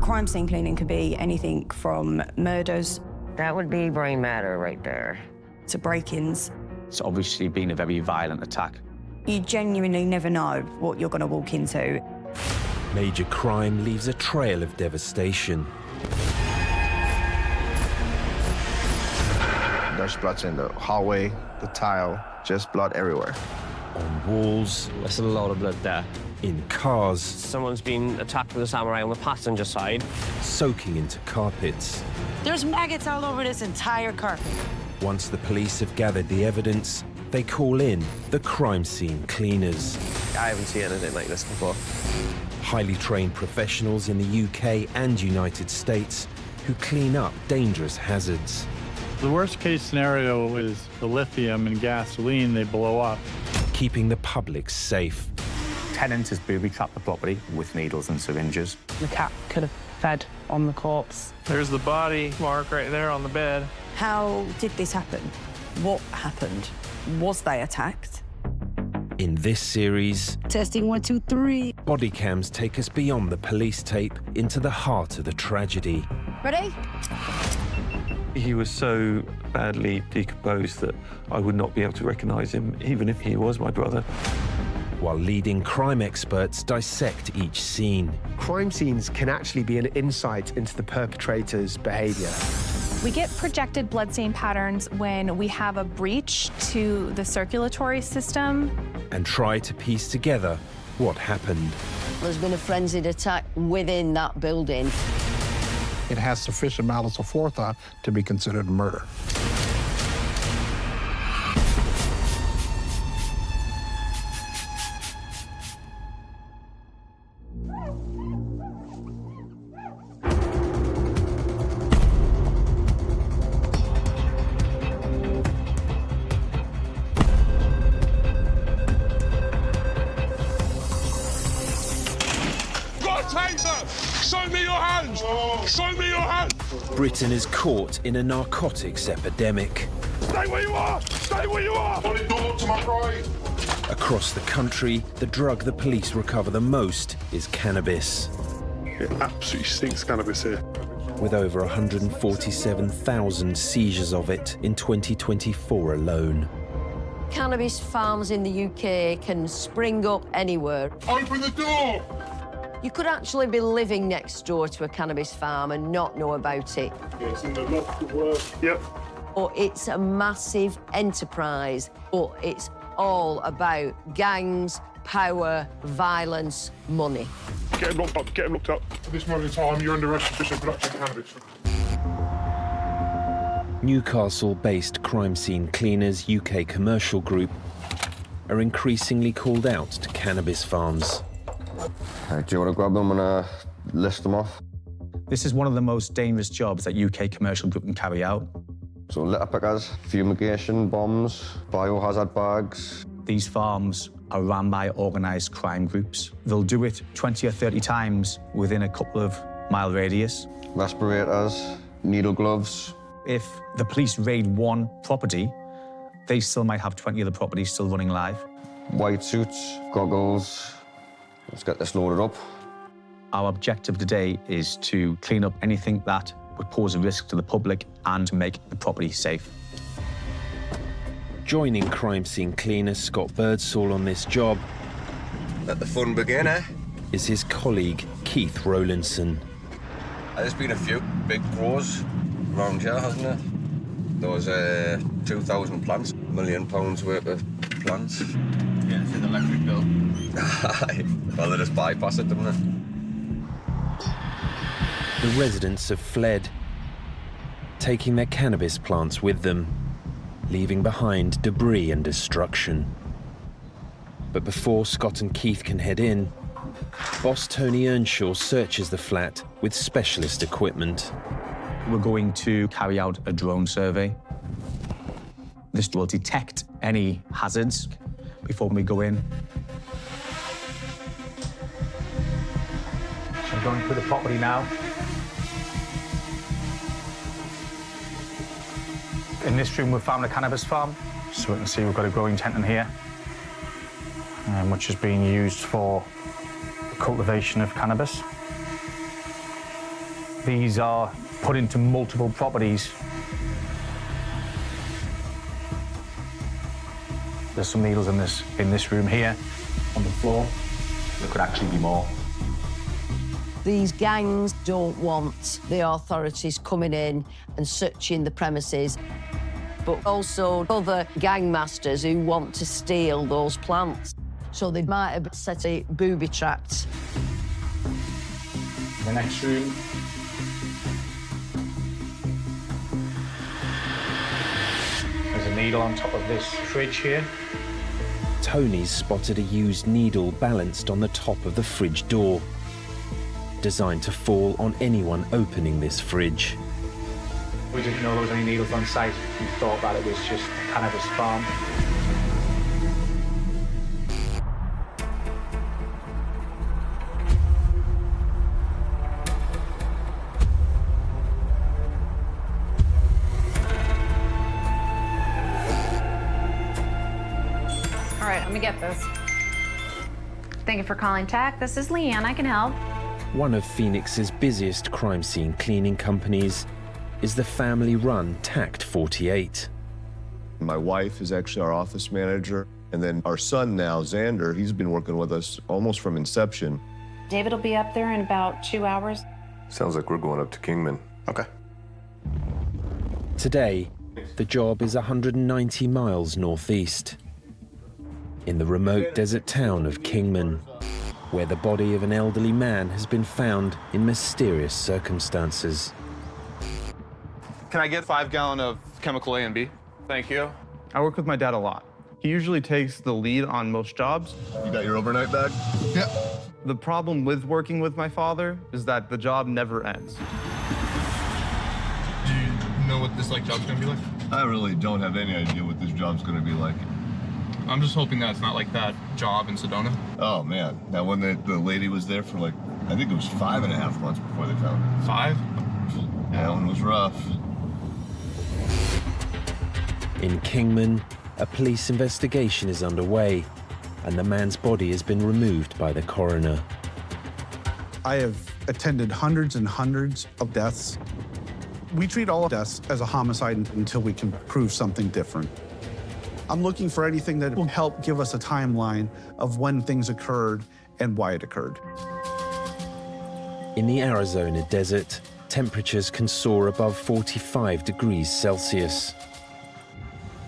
Crime scene cleaning could be anything from murders. That would be brain matter right there. To break-ins. It's obviously been a very violent attack. You genuinely never know what you're going to walk into. Major crime leaves a trail of devastation. There's blood in the hallway, the tile, just blood everywhere. On walls. There's a lot of blood there. In cars. Someone's been attacked with a samurai on the passenger side. Soaking into carpets. There's maggots all over this entire carpet. Once the police have gathered the evidence, they call in the crime scene cleaners. I haven't seen anything like this before. Highly trained professionals in the UK and United States who clean up dangerous hazards. The worst-case scenario is the lithium and gasoline, they blow up. Keeping the public safe. Tenant has booby-trapped the property with needles and syringes. The cat could have fed on the corpse. There's the body mark right there on the bed. How did this happen? What happened? Was they attacked? In this series, Testing 1, 2, 3. body cams take us beyond the police tape into the heart of the tragedy. Ready? He was so badly decomposed that I would not be able to recognise him, even if he was my brother. While leading crime experts dissect each scene. Crime scenes can actually be an insight into the perpetrator's behaviour. We get projected blood stain patterns when we have a breach to the circulatory system. And try to piece together what happened. There's been a frenzied attack within that building. It has sufficient malice aforethought to be considered murder. Show me your hands! Show me your hands! Britain is caught in a narcotics epidemic. Stay where you are! Stay where you are! Hold it door to my right! Across the country, the drug the police recover the most is cannabis. It absolutely stinks cannabis here. With over 147,000 seizures of it in 2024 alone. Cannabis farms in the UK can spring up anywhere. Open the door! You could actually be living next door to a cannabis farm and not know about it. Yeah, it's in the loft of work. Yep. Or it's a massive enterprise, but it's all about gangs, power, violence, money. Get him locked up, get him locked up. At this moment in time, you're under arrest for official production of cannabis. Newcastle-based crime scene cleaners UK Commercial Group are increasingly called out to cannabis farms. Do you want to grab them and list them off? This is one of the most dangerous jobs that UK Commercial Group can carry out. So litter pickers, fumigation bombs, biohazard bags. These farms are run by organised crime groups. They'll do it 20 or 30 times within a couple of mile radius. Respirators, needle gloves. If the police raid one property, they still might have 20 other properties still running live. White suits, goggles. Let's get this loaded up. Our objective today is to clean up anything that would pose a risk to the public and to make the property safe. Joining crime scene cleaner Scott Birdsall on this job Let the fun begin, eh? is his colleague Keith Rowlinson. There's been a few big grows around here, hasn't there? There was 2,000 plants, £1 million worth of plants. Yeah, it's an electric bill. Well, they just bypass it, didn't they? The residents have fled, taking their cannabis plants with them, leaving behind debris and destruction. But before Scott and Keith can head in, boss Tony Earnshaw searches the flat with specialist equipment. We're going to carry out a drone survey. This will detect any hazards before we go in. So I'm going through the property now. In this room, we've found a cannabis farm. So we can see we've got a growing tent in here, which is being used for the cultivation of cannabis. These are put into multiple properties. There's some needles in this room here on the floor. There could actually be more. These gangs don't want the authorities coming in and searching the premises, but also other gang masters who want to steal those plants. So they might have set a booby traps. The next room. There's a needle on top of this fridge here. Tony's spotted a used needle balanced on the top of the fridge door, designed to fall on anyone opening this fridge. We didn't know there was any needles on site. We thought that it was just a cannabis farm. All right, let me get this. Thank you for calling TAC. This is Leanne. I can help. One of Phoenix's busiest crime scene cleaning companies is the family-run TAC 48. My wife is actually our office manager, and then our son now, Xander, he's been working with us almost from inception. David will be up there in about 2 hours. Sounds like we're going up to Kingman. Okay. Today, the job is 190 miles northeast, in the remote desert town of Kingman, where the body of an elderly man has been found in mysterious circumstances. Can I get 5 gallons of chemical A and B? Thank you. I work with my dad a lot. He usually takes the lead on most jobs. You got your overnight bag? Yeah. The problem with working with my father is that the job never ends. Do you know what this job's gonna be like? I really don't have any idea what this job's gonna be like. I'm just hoping that it's not like that job in Sedona. Oh man, that one that the lady was there for I think it was 5.5 months before they found her. 5? Yeah, that one was rough. In Kingman, a police investigation is underway, and the man's body has been removed by the coroner. I have attended hundreds and hundreds of deaths. We treat all deaths as a homicide until we can prove something different. I'm looking for anything that will help give us a timeline of when things occurred and why it occurred. In the Arizona desert, temperatures can soar above 45 degrees Celsius.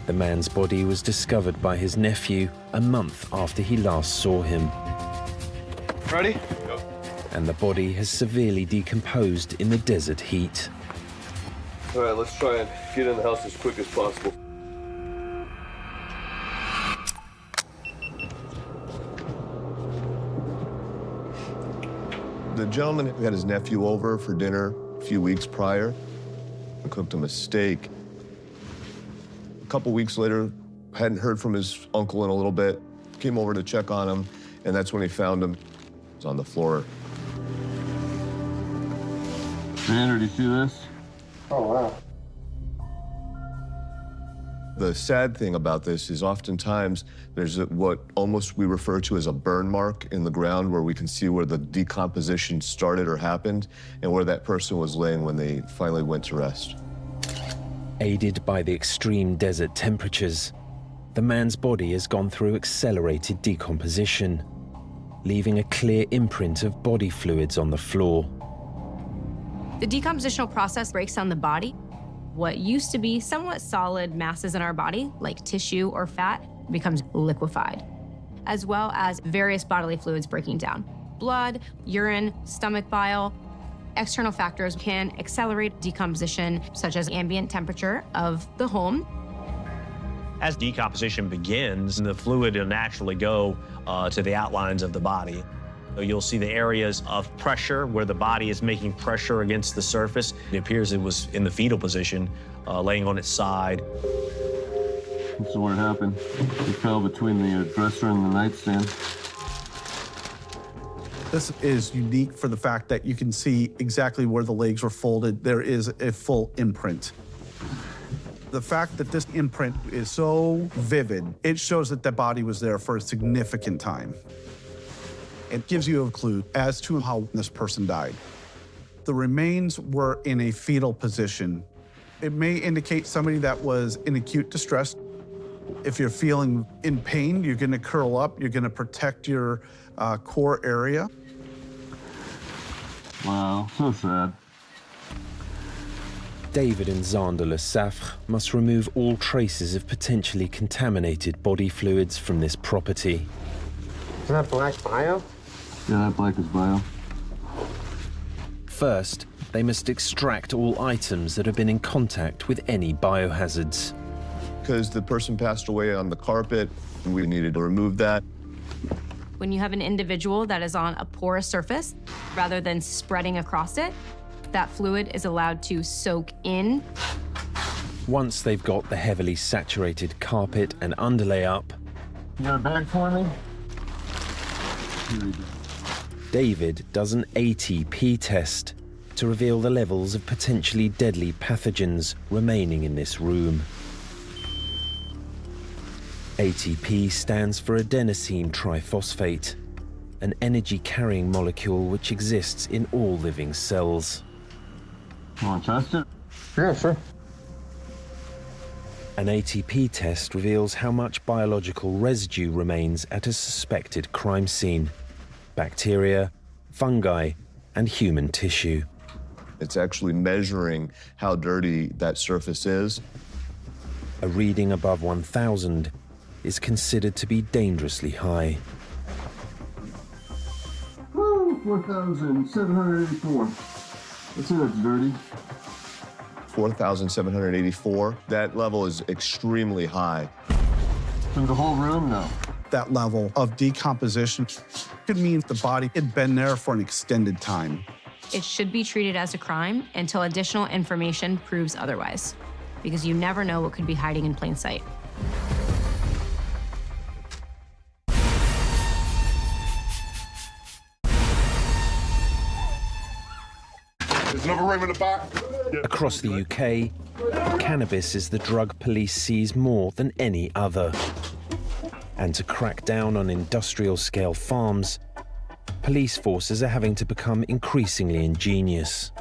The man's body was discovered by his nephew a month after he last saw him. Ready? Yep. And the body has severely decomposed in the desert heat. All right, let's try and get in the house as quick as possible. The gentleman had his nephew over for dinner a few weeks prior and cooked him a steak. A couple weeks later, hadn't heard from his uncle in a little bit, came over to check on him, and that's when he found him. He was on the floor. Xander, do you see this? Oh, wow. The sad thing about this is oftentimes there's what almost we refer to as a burn mark in the ground where we can see where the decomposition started or happened and where that person was laying when they finally went to rest. Aided by the extreme desert temperatures, the man's body has gone through accelerated decomposition, leaving a clear imprint of body fluids on the floor. The decompositional process breaks down the body. What used to be somewhat solid masses in our body, like tissue or fat, becomes liquefied, as well as various bodily fluids breaking down. Blood, urine, stomach bile. External factors can accelerate decomposition, such as ambient temperature of the home. As decomposition begins, the fluid will naturally go to the outlines of the body. So you'll see the areas of pressure where the body is making pressure against the surface. It appears it was in the fetal position, laying on its side. This is where it happened. It fell between the dresser and the nightstand. This is unique for the fact that you can see exactly where the legs were folded. There is a full imprint. The fact that this imprint is so vivid, it shows that the body was there for a significant time. It gives you a clue as to how this person died. The remains were in a fetal position. It may indicate somebody that was in acute distress. If you're feeling in pain, you're gonna curl up, you're gonna protect your core area. Wow, so sad. David and Xander Le Saffre must remove all traces of potentially contaminated body fluids from this property. Is that black bio? Yeah, that black is bio. First, they must extract all items that have been in contact with any biohazards. Because the person passed away on the carpet, and we needed to remove that. When you have an individual that is on a porous surface, rather than spreading across it, that fluid is allowed to soak in. Once they've got the heavily saturated carpet and underlay up, You got a bag for me? David does an ATP test to reveal the levels of potentially deadly pathogens remaining in this room. ATP stands for adenosine triphosphate, an energy-carrying molecule which exists in all living cells. Want to test it? Yeah, sure. An ATP test reveals how much biological residue remains at a suspected crime scene: bacteria, fungi, and human tissue. It's actually measuring how dirty that surface is. A reading above 1,000 is considered to be dangerously high. Woo, 4,784. Let's see, that's dirty. 4,784. That level is extremely high. In the whole room, no. That level of decomposition could mean the body had been there for an extended time. It should be treated as a crime until additional information proves otherwise, because you never know what could be hiding in plain sight. There's another room in the back. Across the UK, cannabis is the drug police seize more than any other. And to crack down on industrial-scale farms, police forces are having to become increasingly ingenious.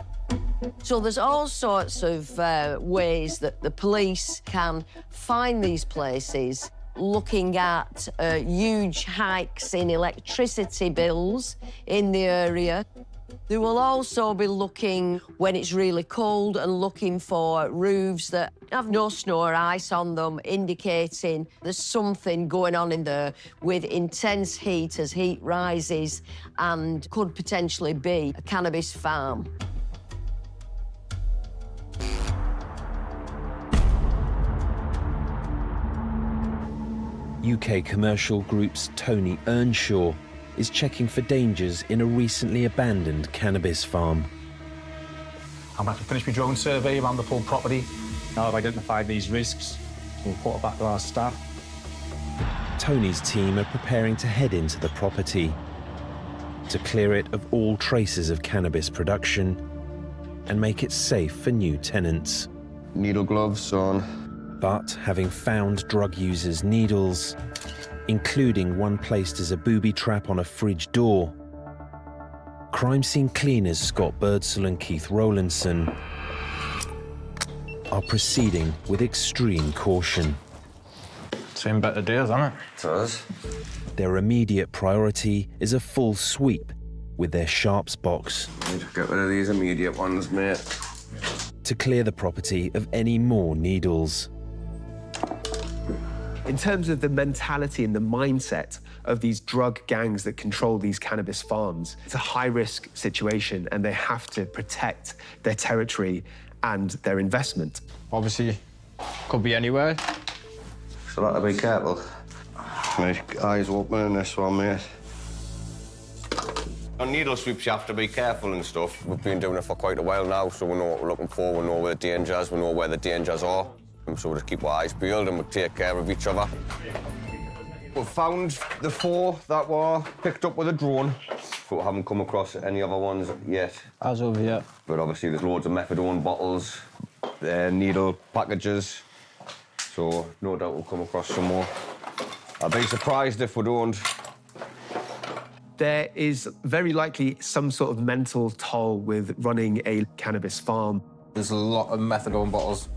So there's all sorts of ways that the police can find these places, looking at huge hikes in electricity bills in the area. They will also be looking when it's really cold and looking for roofs that have no snow or ice on them, indicating there's something going on in there with intense heat as heat rises and could potentially be a cannabis farm. UK commercial group's Tony Earnshaw is checking for dangers in a recently abandoned cannabis farm. I'm about to finish my drone survey around the full property. Now I've identified these risks, we'll report it back to our staff. Tony's team are preparing to head into the property to clear it of all traces of cannabis production and make it safe for new tenants. Needle gloves on. But having found drug users' needles, including one placed as a booby trap on a fridge door, crime scene cleaners Scott Birdsall and Keith Rowlandson are proceeding with extreme caution. Seen better days, hasn't it? It does. Their immediate priority is a full sweep with their sharps box. Need to get rid of these immediate ones, mate. To clear the property of any more needles. In terms of the mentality and the mindset of these drug gangs that control these cannabis farms, it's a high-risk situation and they have to protect their territory and their investment. Obviously, could be anywhere. So I have to be careful. My eyes open in this one, mate. On needle sweeps, you have to be careful and stuff. We've been doing it for quite a while now, so we know what we're looking for, we know where the dangers, we know where the dangers are. So we just keep our eyes peeled and we take care of each other. We've found the 4 that were picked up with a drone, but we haven't come across any other ones yet. As of yet. But obviously there's loads of methadone bottles, needle packages, so no doubt we'll come across some more. I'd be surprised if we don't. There is very likely some sort of mental toll with running a cannabis farm. There's a lot of methadone bottles.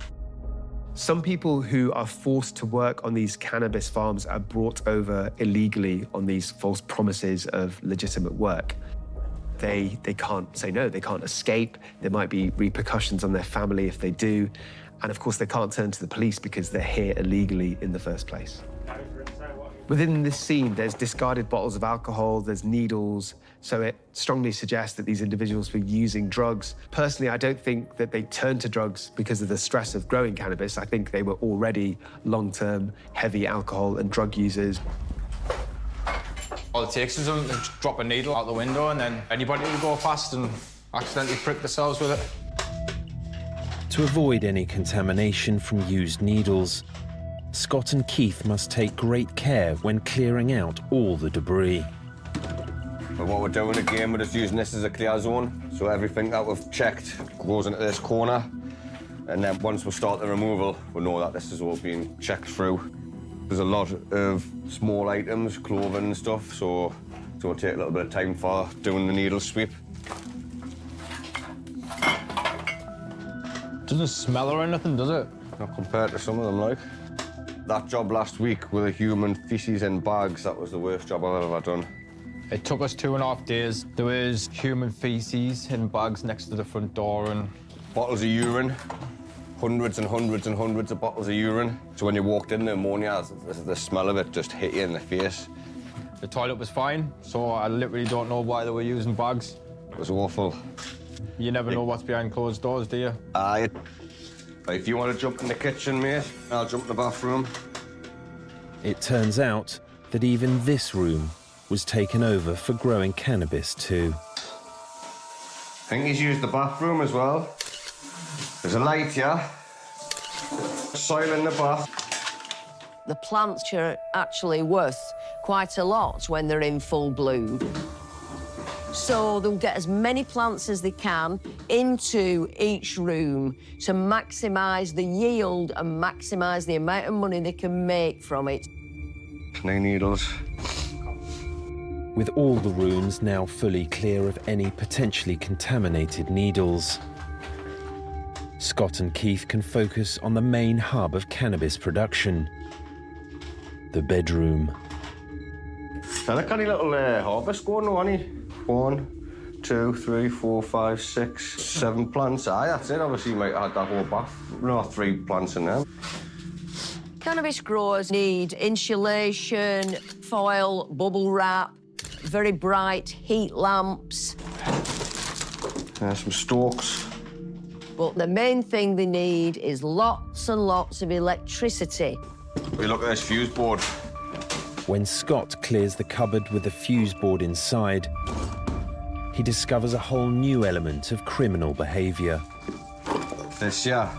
Some people who are forced to work on these cannabis farms are brought over illegally on these false promises of legitimate work. They can't say no, they can't escape. There might be repercussions on their family if they do. And of course, they can't turn to the police because they're here illegally in the first place. Within this scene, there's discarded bottles of alcohol, there's needles, so it strongly suggests that these individuals were using drugs. Personally, I don't think that they turned to drugs because of the stress of growing cannabis. I think they were already long-term heavy alcohol and drug users. All it takes is them to drop a needle out the window and then anybody will go past and accidentally prick themselves with it. To avoid any contamination from used needles, Scott and Keith must take great care when clearing out all the debris. But what we're doing again, we're just using this as a clear zone. So everything that we've checked goes into this corner. And then once we start the removal, we know that this is all being checked through. There's a lot of small items, clothing and stuff, so it's going to take a little bit of time for doing the needle sweep. Doesn't smell or anything, does it? Not compared to some of them, like. That job last week with the human feces in bags, that was the worst job I've ever done. It took us 2.5 days. There was human feces in bags next to the front door and... Bottles of urine. Hundreds and hundreds and hundreds of bottles of urine. So when you walked in, the ammonia, the smell of it just hit you in the face. The toilet was fine, so I literally don't know why they were using bags. It was awful. You never know what's behind closed doors, do you? Aye. If you want to jump in the kitchen, mate, I'll jump in the bathroom. It turns out that even this room was taken over for growing cannabis too. I think he's used the bathroom as well. There's a light here. Soil in the bath. The plants are actually worth quite a lot when they're in full bloom. So they'll get as many plants as they can into each room to maximise the yield and maximise the amount of money they can make from it. No needles. With all the rooms now fully clear of any potentially contaminated needles, Scott and Keith can focus on the main hub of cannabis production, the bedroom. Got a canny little harvest going on, hasn't he? 1, 2, 3, 4, 5, 6, 7 plants. Aye, that's it. Obviously, you might have had that whole bath. No, 3 plants in there. Cannabis growers need insulation, foil, bubble wrap, very bright heat lamps. Some stalks. But the main thing they need is lots and lots of electricity. We look at this fuse board. When Scott clears the cupboard with the fuse board inside, he discovers a whole new element of criminal behaviour. This here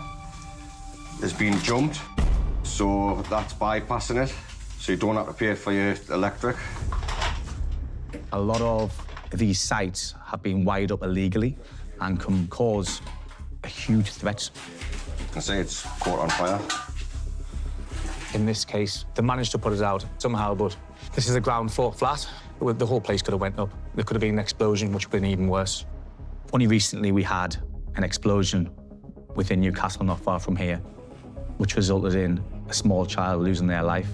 has been jumped, so that's bypassing it, so you don't have to pay for your electric. A lot of these sites have been wired up illegally and can cause a huge threat. I say it's caught on fire. In this case, they managed to put us out somehow, but this is a ground floor flat. The whole place could have went up. There could have been an explosion, which would have been even worse. Only recently we had an explosion within Newcastle, not far from here, which resulted in a small child losing their life.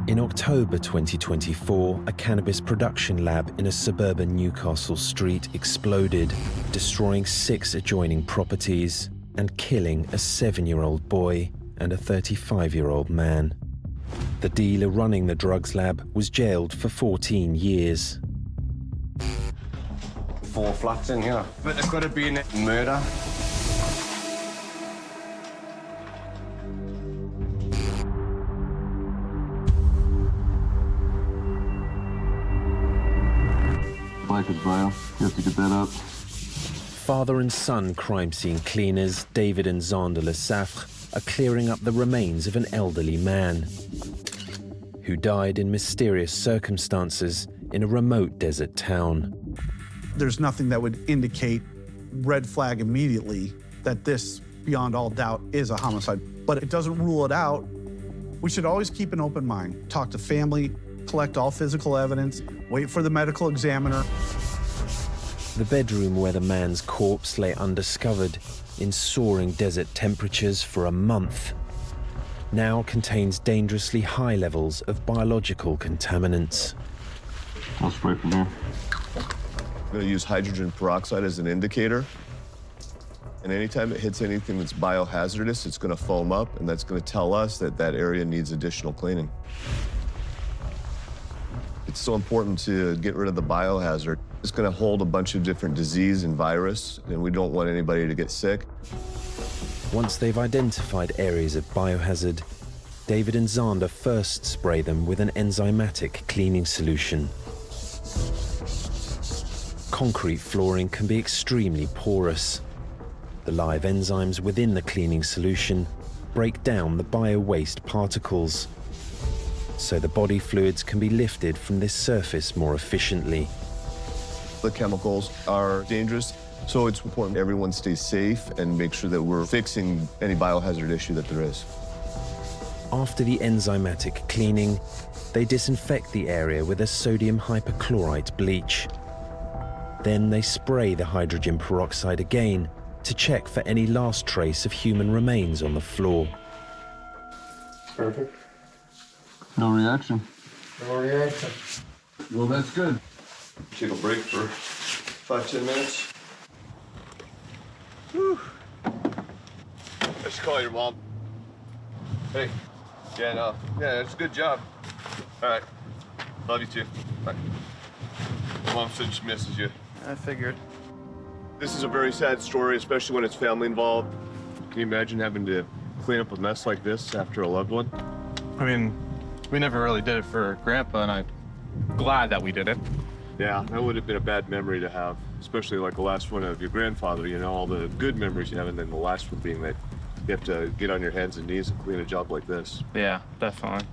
In October 2024, a cannabis production lab in a suburban Newcastle street exploded, destroying 6 adjoining properties and killing a 7-year-old boy and a 35-year-old man. The dealer running the drugs lab was jailed for 14 years. 4 flats in here, but there could have been murder. Bike is vile. You have to get that up. Father and son crime scene cleaners David and Xander Lesafre are clearing up the remains of an elderly man who died in mysterious circumstances in a remote desert town. There's nothing that would indicate red flag immediately that this, beyond all doubt, is a homicide. But it doesn't rule it out. We should always keep an open mind. Talk to family, collect all physical evidence, wait for the medical examiner. The bedroom where the man's corpse lay undiscovered in soaring desert temperatures for a month now contains dangerously high levels of biological contaminants. I'll spray from here. I'm going to use hydrogen peroxide as an indicator. And anytime it hits anything that's biohazardous, it's going to foam up, and that's going to tell us that that area needs additional cleaning. It's so important to get rid of the biohazard. It's going to hold a bunch of different disease and virus, and we don't want anybody to get sick. Once they've identified areas of biohazard, David and Zander first spray them with an enzymatic cleaning solution. Concrete flooring can be extremely porous. The live enzymes within the cleaning solution break down the bio-waste particles, so the body fluids can be lifted from this surface more efficiently. The chemicals are dangerous, so it's important everyone stays safe and make sure that we're fixing any biohazard issue that there is. After the enzymatic cleaning, they disinfect the area with a sodium hypochlorite bleach. Then they spray the hydrogen peroxide again to check for any last trace of human remains on the floor. Perfect. No reaction. No reaction. Well, that's good. Take a break for 5-10 minutes. Whew. Let's call your mom. Hey. Yeah, it's a good job. All right. Love you too. Bye. Mom said she misses you. I figured. This is a very sad story, especially when it's family involved. Can you imagine having to clean up a mess like this after a loved one? I mean, we never really did it for Grandpa, and I'm glad that we did it. Yeah, that would have been a bad memory to have, especially like the last one of your grandfather, you know, all the good memories you have, and then the last one being that you have to get on your hands and knees and clean a job like this. Yeah, definitely.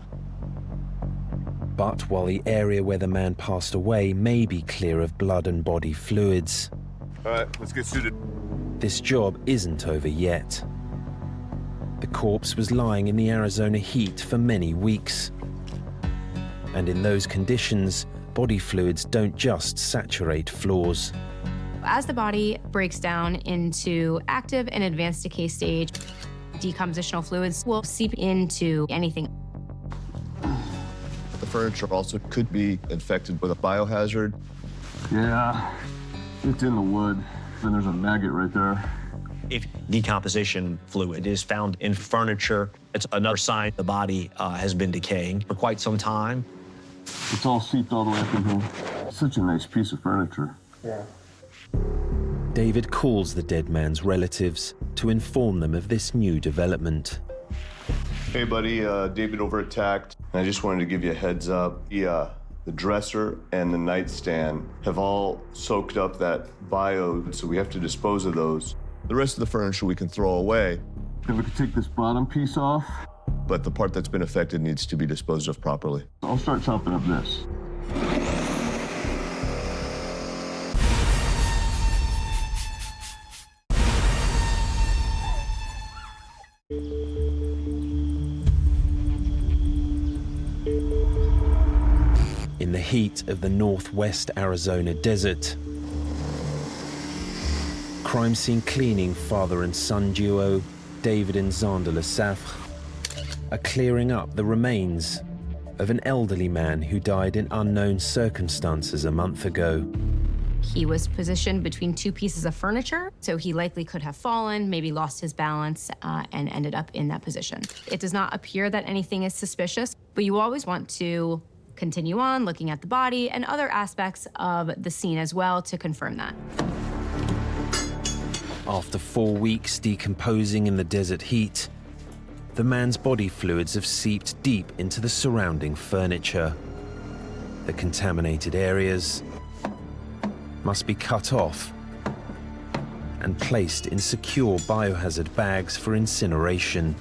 But while the area where the man passed away may be clear of blood and body fluids, all right, let's get suited. this job isn't over yet. The corpse was lying in the Arizona heat for many weeks. And in those conditions, body fluids don't just saturate floors. As the body breaks down into active and advanced decay stage, decompositional fluids will seep into anything. The furniture also could be infected with a biohazard. Yeah, it's in the wood. Then there's a maggot right there. If decomposition fluid is found in furniture, it's another sign the body has been decaying for quite some time. It's all seeped all the way up in here. Such a nice piece of furniture. Yeah. David calls the dead man's relatives to inform them of this new development. Hey, buddy, David over at TACT. I just wanted to give you a heads up. The dresser and the nightstand have all soaked up that bio, so we have to dispose of those. The rest of the furniture we can throw away. If we could take this bottom piece off. But the part that's been affected needs to be disposed of properly. I'll start chopping up this. In the heat of the northwest Arizona desert, crime scene cleaning father and son duo, David and Zander Lesafre, are clearing up the remains of an elderly man who died in unknown circumstances a month ago. He was positioned between two pieces of furniture, so he likely could have fallen, maybe lost his balance, and ended up in that position. It does not appear that anything is suspicious, but you always want to continue on looking at the body and other aspects of the scene as well to confirm that. After 4 weeks decomposing in the desert heat, the man's body fluids have seeped deep into the surrounding furniture. The contaminated areas must be cut off and placed in secure biohazard bags for incineration.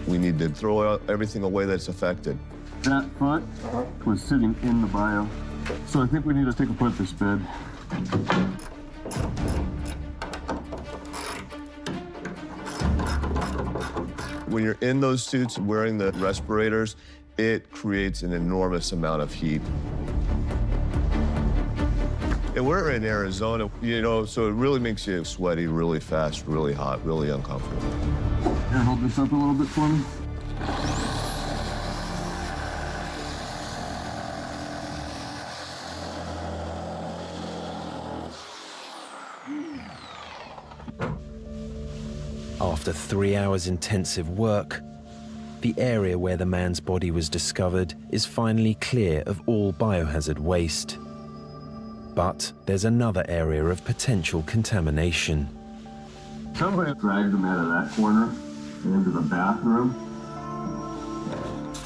We need to throw out everything away that's affected. That foot was sitting in the bio. So I think we need to take apart this bed. When you're in those suits and wearing the respirators, it creates an enormous amount of heat. And we're in Arizona, you know, so it really makes you sweaty really fast, really hot, really uncomfortable. Here, hold this up a little bit for me. After 3 hours intensive work, the area where the man's body was discovered is finally clear of all biohazard waste. But there's another area of potential contamination. Somebody dragged him out of that corner and into the bathroom.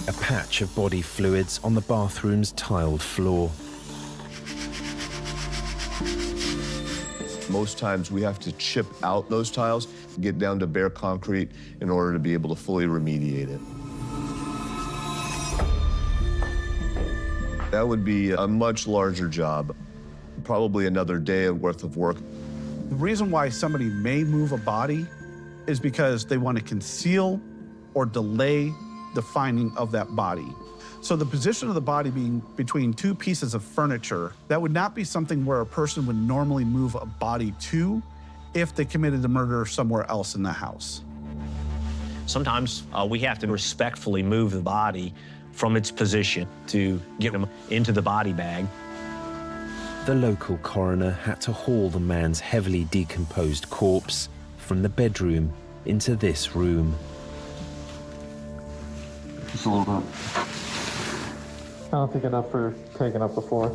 A patch of body fluids on the bathroom's tiled floor. Most times we have to chip out those tiles, get down to bare concrete in order to be able to fully remediate it. That would be a much larger job, probably another day worth of work. The reason why somebody may move a body is because they want to conceal or delay the finding of that body. So the position of the body being between two pieces of furniture, that would not be something where a person would normally move a body to if they committed the murder somewhere else in the house. Sometimes we have to respectfully move the body from its position to get them into the body bag. The local coroner had to haul the man's heavily decomposed corpse from the bedroom into this room. Just a little bit. I don't think enough for taking up before.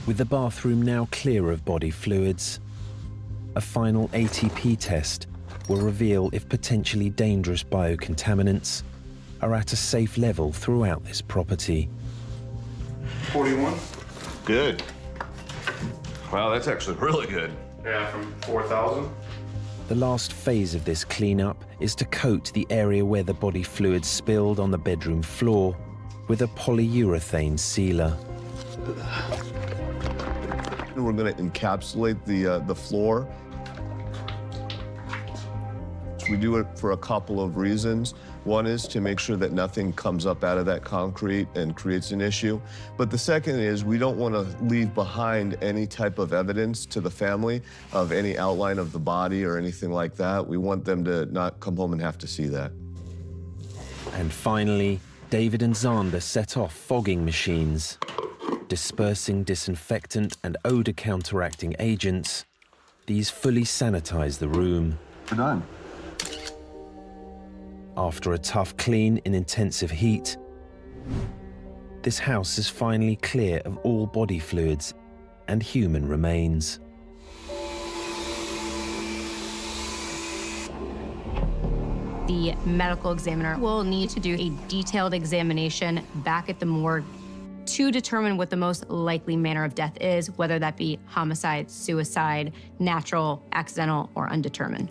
With the bathroom now clear of body fluids, a final ATP test will reveal if potentially dangerous biocontaminants are at a safe level throughout this property. 41. Good. Wow, that's actually really good. Yeah, from 4,000. The last phase of this cleanup is to coat the area where the body fluid spilled on the bedroom floor with a polyurethane sealer. We're going to encapsulate the floor. We do it for a couple of reasons. One is to make sure that nothing comes up out of that concrete and creates an issue. But the second is we don't want to leave behind any type of evidence to the family of any outline of the body or anything like that. We want them to not come home and have to see that. And finally, David and Zander set off fogging machines, dispersing disinfectant and odor counteracting agents. These fully sanitize the room. We're done. After a tough clean in intensive heat, this house is finally clear of all body fluids and human remains. The medical examiner will need to do a detailed examination back at the morgue to determine what the most likely manner of death is, whether that be homicide, suicide, natural, accidental, or undetermined.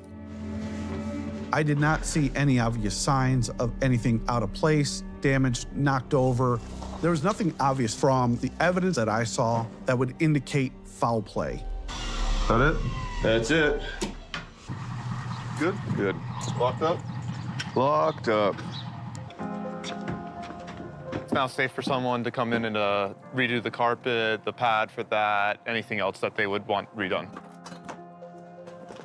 I did not see any obvious signs of anything out of place, damaged, knocked over. There was nothing obvious from the evidence that I saw that would indicate foul play. That it? That's it. Good? Good. Locked up? Locked up. It's now safe for someone to come in and redo the carpet, the pad for that, anything else that they would want redone.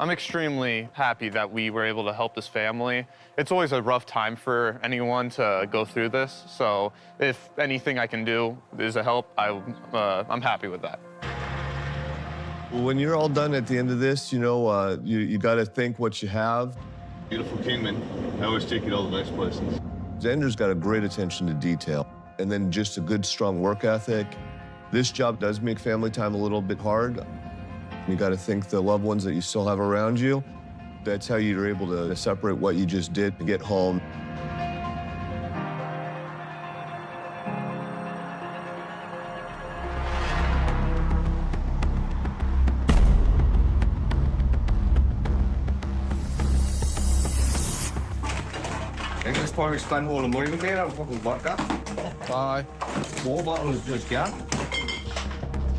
I'm extremely happy that we were able to help this family. It's always a rough time for anyone to go through this, so if anything I can do is a help, I'm happy with that. Well, when you're all done at the end of this, you know, you got to think what you have. Beautiful Kingman. I always take you to all the nice places. Zander's got a great attention to detail, and then just a good, strong work ethic. This job does make family time a little bit hard. You got to think the loved ones that you still have around you. That's how you're able to separate what you just did to get home. English Polish stand all the money with me, I'm fucking vodka. Bye. More bottles just gone.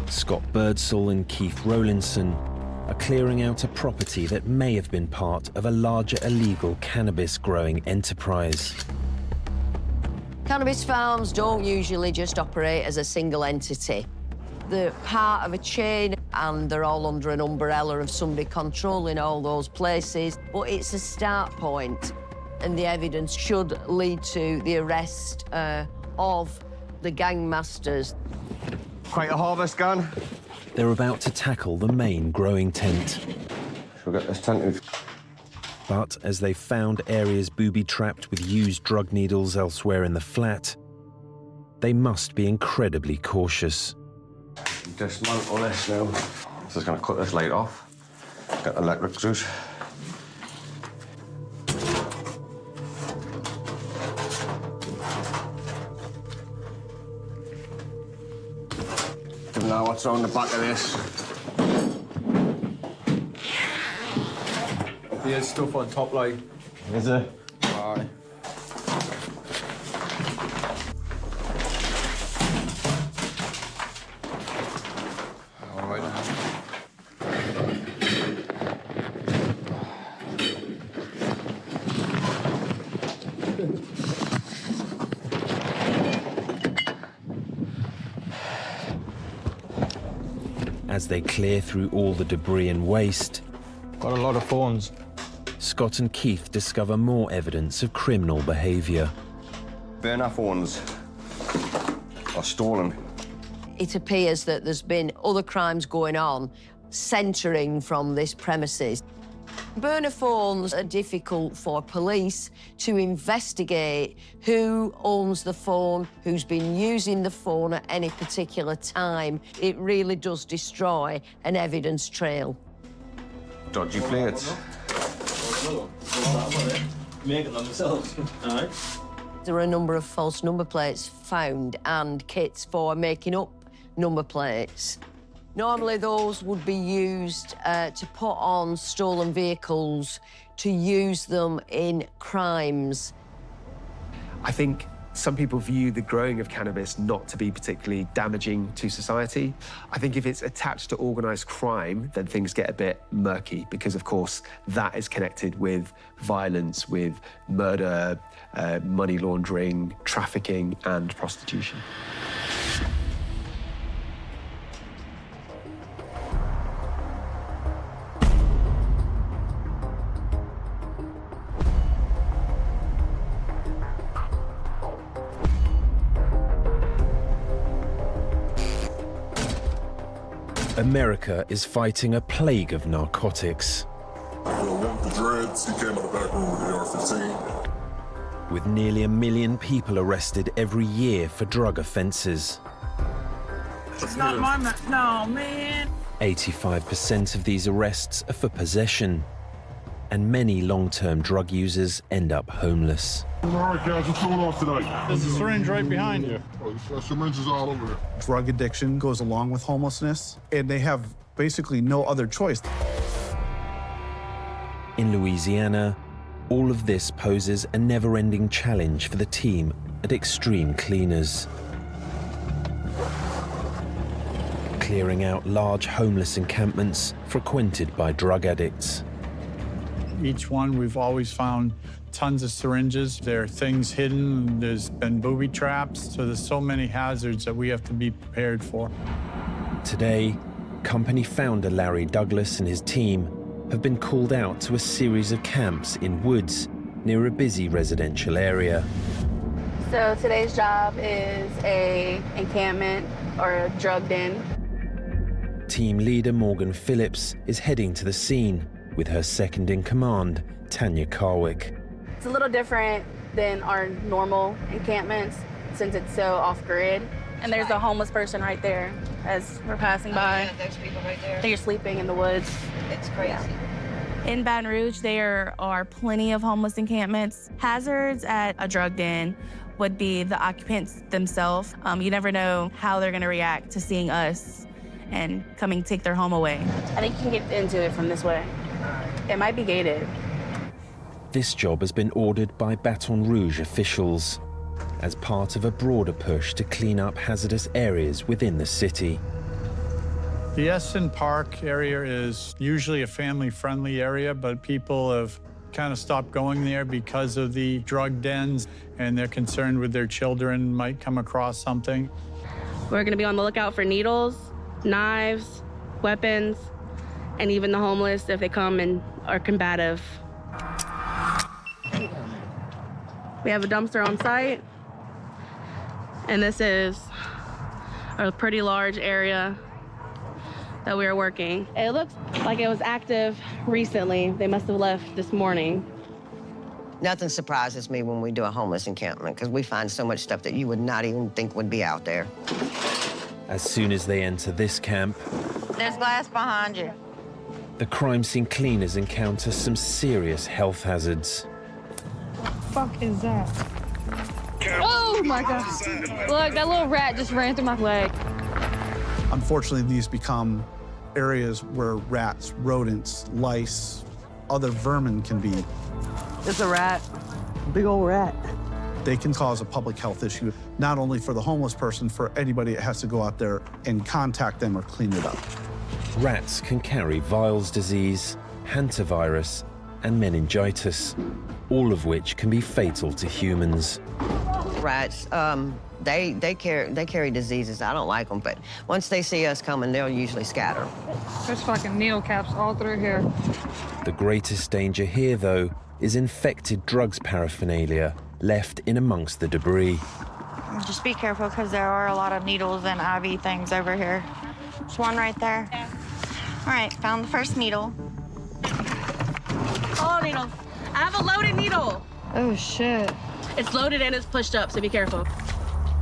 Scott Birdsall and Keith Rowlinson are clearing out a property that may have been part of a larger illegal cannabis growing enterprise. Cannabis farms don't usually just operate as a single entity. They're part of a chain and they're all under an umbrella of somebody controlling all those places. But it's a start point, and the evidence should lead to the arrest of the gang masters. Quite a harvest gun. They're about to tackle the main growing tent. Shall we get this tent? But as they've found areas booby-trapped with used drug needles elsewhere in the flat, they must be incredibly cautious. Dismantle this now. Just going to cut this light off. Get the electric screws. Now what's on the back of this? There's stuff on top, like. Is there? Aye. All right. As they clear through all the debris and waste, Got a lot of phones. Scott and Keith discover more evidence of criminal behaviour. Burner phones are stolen. It appears that there's been other crimes going on centering from this premises. Burner phones are difficult for police to investigate who owns the phone, who's been using the phone at any particular time. It really does destroy an evidence trail. Dodgy plates. Making them themselves. All right. There are a number of false number plates found and kits for making up number plates. Normally, those would be used to put on stolen vehicles, to use them in crimes. I think some people view the growing of cannabis not to be particularly damaging to society. I think if it's attached to organised crime, then things get a bit murky because, of course, that is connected with violence, with murder, money laundering, trafficking and prostitution. America is fighting a plague of narcotics. One with the dreads, he came in the back room with the AR-15. With nearly 1 million people arrested every year for drug offences. It's not my man. No, man. 85% of these arrests are for possession, and many long-term drug users end up homeless. All right, guys, what's going on tonight? There's a syringe right behind you. Syringes all over there. Drug addiction goes along with homelessness, and they have basically no other choice. In Louisiana, all of this poses a never-ending challenge for the team at Extreme Cleaners. Clearing out large homeless encampments frequented by drug addicts. Each one, we've always found tons of syringes. There are things hidden. There's been booby traps. So there's so many hazards that we have to be prepared for. Today, company founder Larry Douglas and his team have been called out to a series of camps in woods near a busy residential area. So today's job is a encampment or a drug den. Team leader Morgan Phillips is heading to the scene with her second-in-command, Tanya Carwick. It's a little different than our normal encampments since it's so off-grid. And there's a homeless person right there as we're passing by. Yeah, there's people right there. They're sleeping in the woods. It's crazy. Yeah. In Baton Rouge, there are plenty of homeless encampments. Hazards at a drug den would be the occupants themselves. You never know how they're gonna react to seeing us and coming to take their home away. I think you can get into it from this way. It might be gated. This job has been ordered by Baton Rouge officials as part of a broader push to clean up hazardous areas within the city. The Essen Park area is usually a family-friendly area, but people have kind of stopped going there because of the drug dens, and they're concerned with their children might come across something. We're gonna be on the lookout for needles, knives, weapons, and even the homeless if they come and are combative. We have a dumpster on site, and this is a pretty large area that we are working. It looks like it was active recently. They must have left this morning. Nothing surprises me when we do a homeless encampment because we find so much stuff that you would not even think would be out there. As soon as they enter this camp, There's glass behind you. the crime scene cleaners encounter some serious health hazards. What the fuck is that? Oh my God. Look, that little rat just ran through my leg. Unfortunately, these become areas where rats, rodents, lice, other vermin can be. It's a rat, big old rat. They can cause a public health issue, not only for the homeless person, for anybody that has to go out there and contact them or clean it up. Rats can carry Weil's disease, hantavirus, and meningitis, all of which can be fatal to humans. Rats, they carry diseases. I don't like them, but once they see us coming, they'll usually scatter. There's fucking needle caps all through here. The greatest danger here, though, is infected drugs paraphernalia left in amongst the debris. Just be careful because there are a lot of needles and IV things over here. There's one right there. Yeah. All right, found the first needle. Oh, needle. I have a loaded needle. Oh, shit. It's loaded and it's pushed up, so be careful.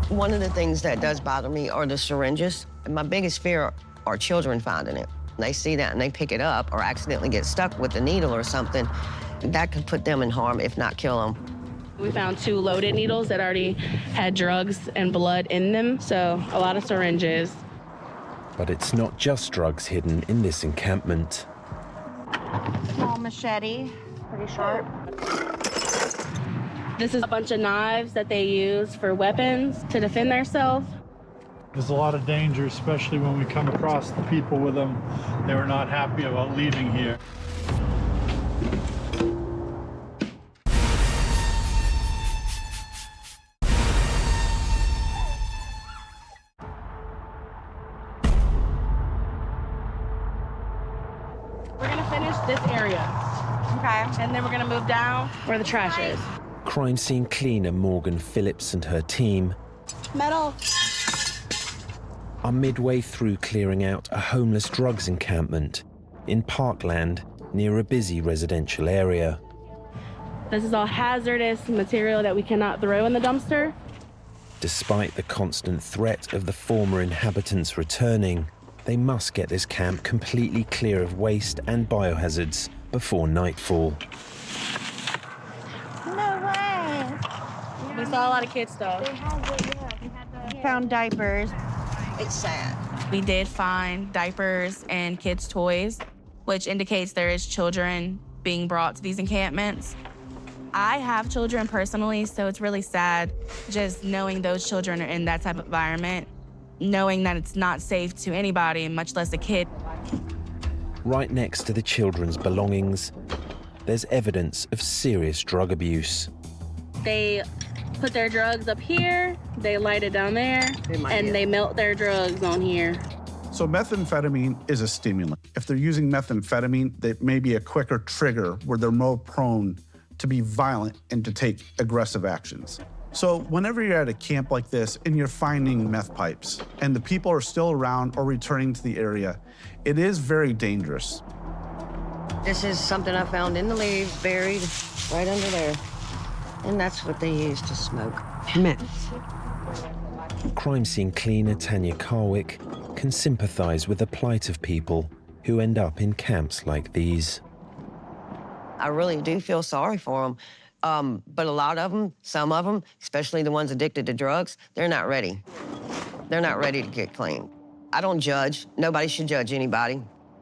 One of the things that does bother me are the syringes. And my biggest fear are children finding it. They see that and they pick it up or accidentally get stuck with the needle or something. That could put them in harm, if not kill them. We found 2 loaded needles that already had drugs and blood in them, so a lot of syringes. But it's not just drugs hidden in this encampment. Small machete, pretty sharp. This is a bunch of knives that they use for weapons to defend themselves. There's a lot of danger, especially when we come across the people with them. They were not happy about leaving here. We're gonna finish this area. Okay. And then we're gonna move down where the trash is. Crime scene cleaner Morgan Phillips and her team Metal. are midway through clearing out a homeless drugs encampment in Parkland near a busy residential area. This is all hazardous material that we cannot throw in the dumpster. Despite the constant threat of the former inhabitants returning, they must get this camp completely clear of waste and biohazards before nightfall. No way. We saw a lot of kids stuff. We found diapers. It's sad. We did find diapers and kids' toys, which indicates there is children being brought to these encampments. I have children personally, so it's really sad just knowing those children are in that type of environment, knowing that it's not safe to anybody, much less a kid. Right next to the children's belongings, there's evidence of serious drug abuse. They put their drugs up here, they light it down there, and they melt their drugs on here. So methamphetamine is a stimulant. If they're using methamphetamine, that may be a quicker trigger where they're more prone to be violent and to take aggressive actions. So whenever you're at a camp like this and you're finding meth pipes and the people are still around or returning to the area, it is very dangerous. This is something I found in the leaves, buried right under there. And that's what they use to smoke. Meth. Crime scene cleaner Tanya Carwick can sympathize with the plight of people who end up in camps like these. I really do feel sorry for them. But a lot of them, some of them, especially the ones addicted to drugs, they're not ready. They're not ready to get clean. I don't judge. Nobody should judge anybody.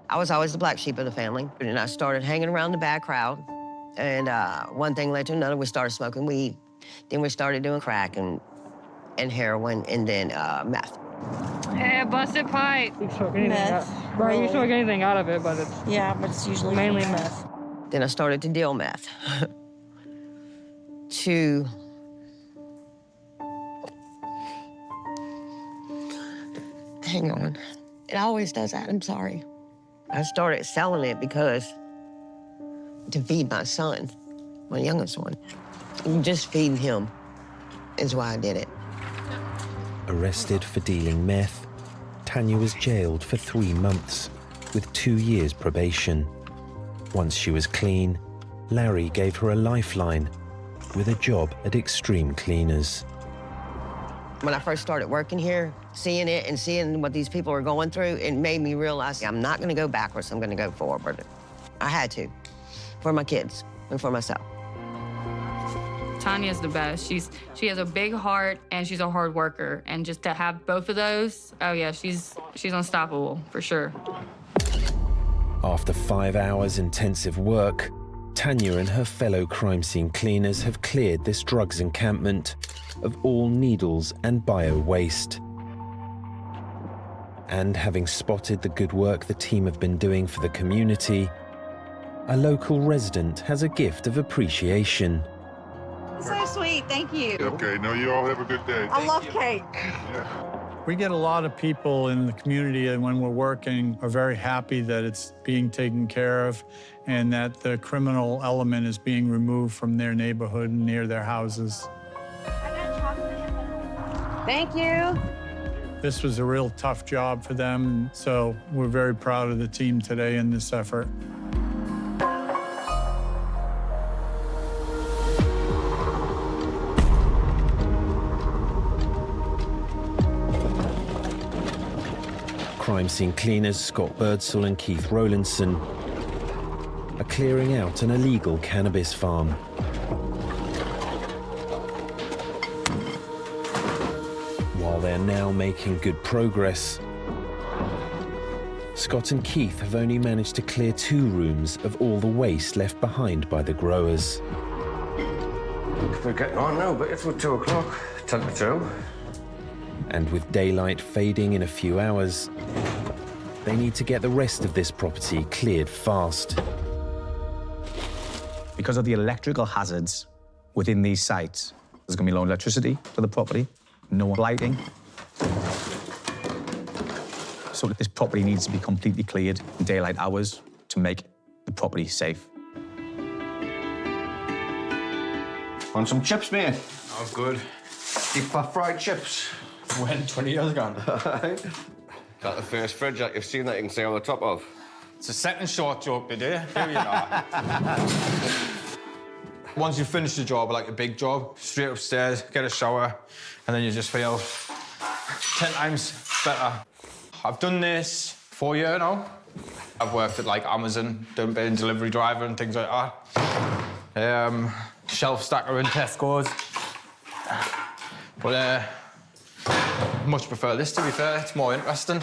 I was always the black sheep of the family, and I started hanging around the bad crowd. And one thing led to another. We started smoking weed. Then we started doing crack and heroin, and then meth. Hey, busted pipe. You smoke anything Meth. Right, you smoke anything out of it, but it's but it's usually mainly from meth. Then I started to deal meth. to hang on. It always does that, I'm sorry. I started selling it because to feed my son, my youngest one. Just feeding him is why I did it. Arrested for dealing meth, Tanya was jailed for 3 months with 2 years probation. Once she was clean, Larry gave her a lifeline with a job at Extreme Cleaners. When I first started working here, seeing it and seeing what these people are going through, it made me realize I'm not gonna go backwards, I'm gonna go forward. I had to, for my kids and for myself. Tanya's the best. She has a big heart and she's a hard worker. And just to have both of those, oh yeah, she's unstoppable, for sure. After 5 hours intensive work, Tanya and her fellow crime scene cleaners have cleared this drugs encampment of all needles and bio-waste. And having spotted the good work the team have been doing for the community, a local resident has a gift of appreciation. So sweet, thank you. Okay, now you all have a good day. I love cake. We get a lot of people in the community, and when we're working, are very happy that it's being taken care of and that the criminal element is being removed from their neighborhood and near their houses. Thank you. This was a real tough job for them, so we're very proud of the team today in this effort. Crime scene cleaners Scott Birdsall and Keith Rowlandson are clearing out an illegal cannabis farm. While they're now making good progress, Scott and Keith have only managed to clear 2 rooms of all the waste left behind by the growers. We're getting on now, but it's 2 o'clock, 10 to 2. And with daylight fading in a few hours, they need to get the rest of this property cleared fast. Because of the electrical hazards within these sites, there's going to be no electricity to the property, no lighting. So this property needs to be completely cleared in daylight hours to make the property safe. Want some chips, mate? Oh, good. Deep fat fried chips. When? 20 years ago. Is that the first fridge that you've seen that you can see on the top of? It's a second short joke today. Here you are. Once you finish the job, like a big job, straight upstairs, get a shower, and then you just feel 10 times better. I've done this 4 years now. I've worked at like Amazon, done a bit of delivery driver and things like that. Shelf stacker in Tesco's. But much prefer this, to be fair. It's more interesting,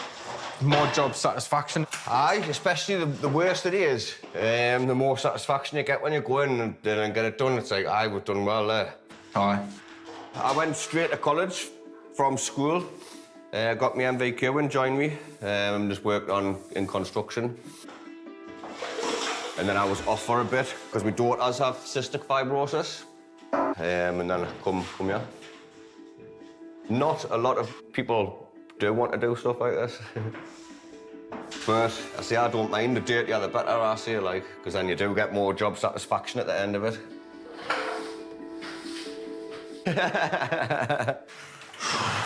more job satisfaction. Aye, especially the worse it is, the more satisfaction you get when you go in and get it done. It's like, aye, we've done well there. Aye. I went straight to college from school, got my MVQ and joined me, just worked in construction. And then I was off for a bit because my daughters have cystic fibrosis, and then I come here. Not a lot of people do want to do stuff like this. But I say I don't mind. The dirtier the better, I say, like, because then you do get more job satisfaction at the end of it.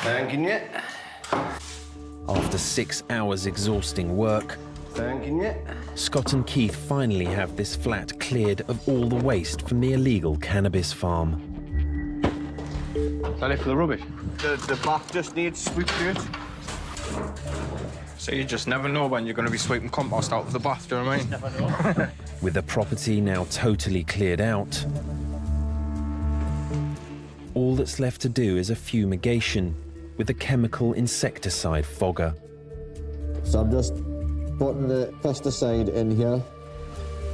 Thank you. After 6 hours exhausting work, Thank you. Scott and Keith finally have this flat cleared of all the waste from the illegal cannabis farm. Is that it for the rubbish? The bath just needs sweeping. So you just never know when you're going to be sweeping compost out of the bath, do you know what I mean? Never know. With the property now totally cleared out, all that's left to do is a fumigation with a chemical insecticide fogger. So I'm just putting the pesticide in here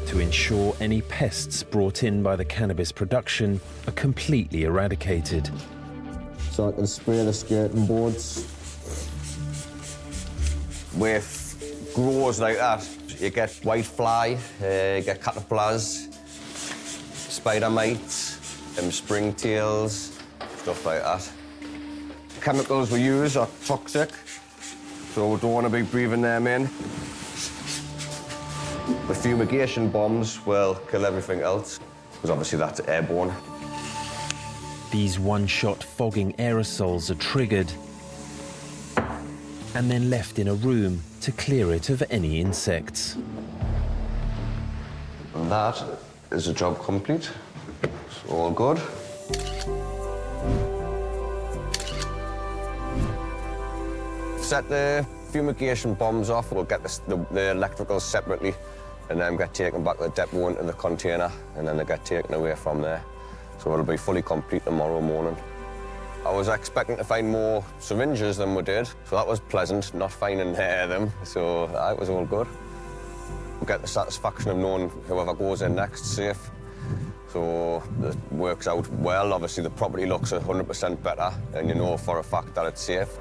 to ensure any pests brought in by the cannabis production are completely eradicated. so I can spray the skirting boards. With grows like that, you get white fly, you get caterpillars, spider mites, springtails, stuff like that. Chemicals we use are toxic, so we don't want to be breathing them in. The fumigation bombs will kill everything else, because obviously that's airborne. These one-shot fogging aerosols are triggered and then left in a room to clear it of any insects. And that is the job complete. It's all good. Set the fumigation bombs off. We'll get the electricals separately and then get taken back to the depot into the container, and then they get taken away from there. So it'll be fully complete tomorrow morning. I was expecting to find more syringes than we did, so that was pleasant, not finding them, so it was all good. We get the satisfaction of knowing whoever goes in next is safe. So it works out well. Obviously, the property looks 100% better, and you know for a fact that it's safe.